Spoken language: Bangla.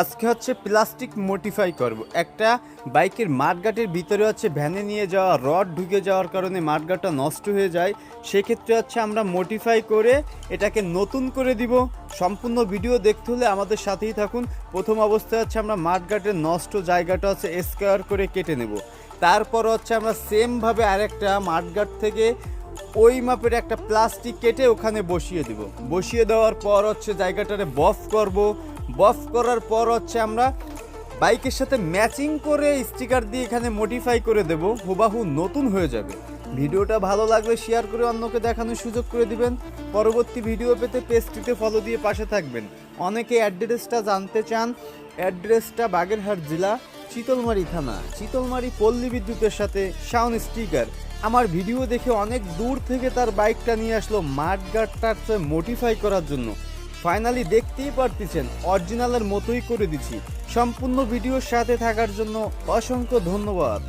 আজকে হচ্ছে প্লাস্টিক মডিফাই করব। একটা বাইকের মাঠগাটের ভিতরে হচ্ছে ভ্যানে নিয়ে যাওয়া রড ঢুকে যাওয়ার কারণে মাঠগাটটা নষ্ট হয়ে যায়। সেক্ষেত্রে হচ্ছে আমরা মডিফাই করে এটাকে নতুন করে দিব। সম্পূর্ণ ভিডিও দেখতে হলে আমাদের সাথেই থাকুন। প্রথম অবস্থায় হচ্ছে আমরা মাঠগাটের নষ্ট জায়গাটা হচ্ছে স্কোয়ার করে কেটে নেব। তারপর হচ্ছে আমরা সেমভাবে আরেকটা মাঠগাট থেকে ওই মাপের একটা প্লাস্টিক কেটে ওখানে বসিয়ে দিব। বসিয়ে দেওয়ার পর হচ্ছে জায়গাটারে বফ করব। বফ করার পর হচ্ছে আমরা বাইকের সাথে ম্যাচিং করে স্টিকার দিয়ে এখানে মডিফাই করে দেব, হুবাহু নতুন হয়ে যাবে। ভিডিওটা ভালো লাগলে শেয়ার করে অন্যকে দেখানোর সুযোগ করে দিবেন। পরবর্তী ভিডিও পেতে পেজটিতে ফলো দিয়ে পাশে থাকবেন। অনেকে অ্যাড্রেসটা জানতে চান। অ্যাড্রেসটা বাগেরহাট জেলা, চিতলমারি থানা, চিতলমারি পল্লী বিদ্যুতের সাথে শাওন স্টিকার। আমার ভিডিও দেখে অনেক দূর থেকে তার বাইকটা নিয়ে আসলো মাঠগাটটা মডিফাই করার জন্য। ফাইনালি দেখতেই পারতেছেন অরিজিনালের মতোই করে দিচ্ছি। সম্পূর্ণ ভিডিওর সাথে থাকার জন্য অসংখ্য ধন্যবাদ।